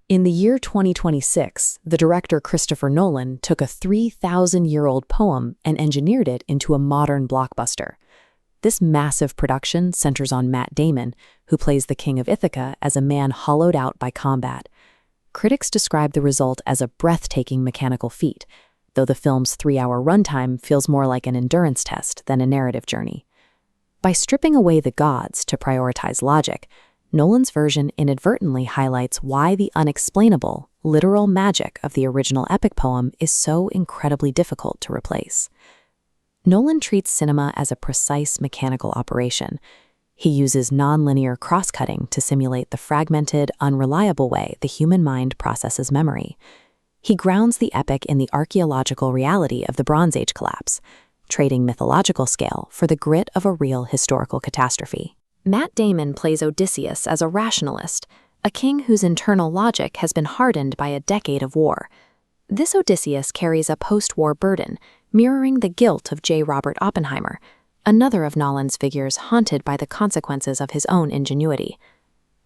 In the year 2026, the director Christopher Nolan took a 3,000-year-old poem and engineered it into a modern blockbuster. This massive production centers on Matt Damon, who plays the King of Ithaca as a man hollowed out by combat. Critics describe the result as a breathtaking mechanical feat, though the film's 3-hour runtime feels more like an endurance test than a narrative journey. By stripping away the gods to prioritize logic, Nolan's version inadvertently highlights why the unexplainable, literal magic of the original epic poem is so incredibly difficult to replace. Nolan treats cinema as a precise mechanical operation. He uses nonlinear cross-cutting to simulate the fragmented, unreliable way the human mind processes memory. He grounds the epic in the archaeological reality of the Bronze Age collapse, trading mythological scale for the grit of a real historical catastrophe. Matt Damon plays Odysseus as a rationalist, a king whose internal logic has been hardened by a decade of war. This Odysseus carries a post-war burden, mirroring the guilt of J. Robert Oppenheimer, another of Nolan's figures haunted by the consequences of his own ingenuity.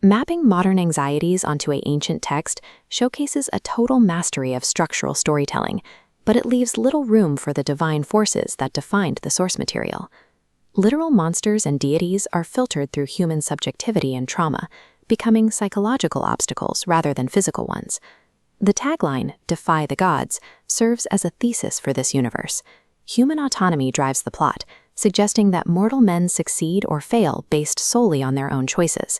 Mapping modern anxieties onto an ancient text showcases a total mastery of structural storytelling, but it leaves little room for the divine forces that defined the source material. Literal monsters and deities are filtered through human subjectivity and trauma, becoming psychological obstacles rather than physical ones. The tagline, "Defy the Gods," serves as a thesis for this universe. Human autonomy drives the plot, suggesting that mortal men succeed or fail based solely on their own choices.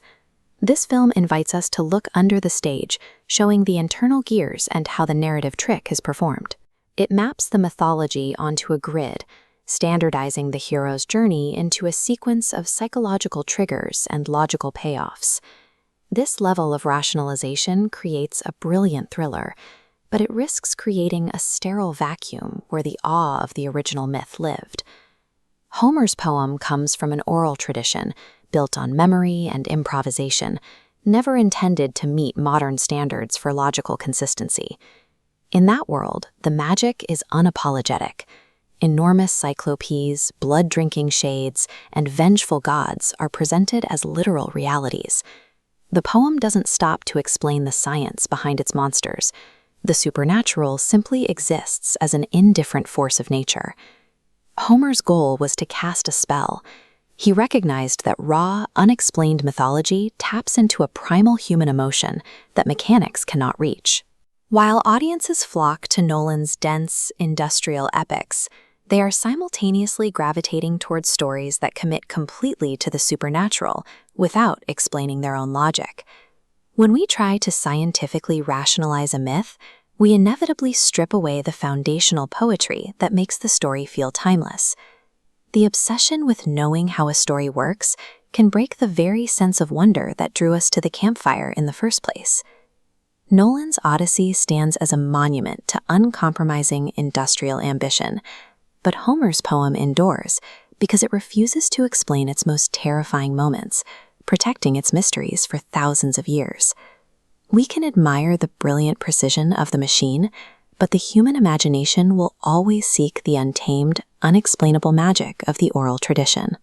This film invites us to look under the stage, showing the internal gears and how the narrative trick is performed. It maps the mythology onto a grid, standardizing the hero's journey into a sequence of psychological triggers and logical payoffs. This level of rationalization creates a brilliant thriller, but it risks creating a sterile vacuum where the awe of the original myth lived. Homer's poem comes from an oral tradition built on memory and improvisation, never intended to meet modern standards for logical consistency. In that world, the magic is unapologetic. Enormous cyclopes, blood-drinking shades, and vengeful gods are presented as literal realities. The poem doesn't stop to explain the science behind its monsters. The supernatural simply exists as an indifferent force of nature. Homer's goal was to cast a spell. He recognized that raw, unexplained mythology taps into a primal human emotion that mechanics cannot reach. While audiences flock to Nolan's dense, industrial epics, they are simultaneously gravitating towards stories that commit completely to the supernatural without explaining their own logic. When we try to scientifically rationalize a myth, we inevitably strip away the foundational poetry that makes the story feel timeless. The obsession with knowing how a story works can break the very sense of wonder that drew us to the campfire in the first place. Nolan's Odyssey stands as a monument to uncompromising industrial ambition, but Homer's poem endures because it refuses to explain its most terrifying moments, protecting its mysteries for thousands of years. We can admire the brilliant precision of the machine, but the human imagination will always seek the untamed, unexplainable magic of the oral tradition.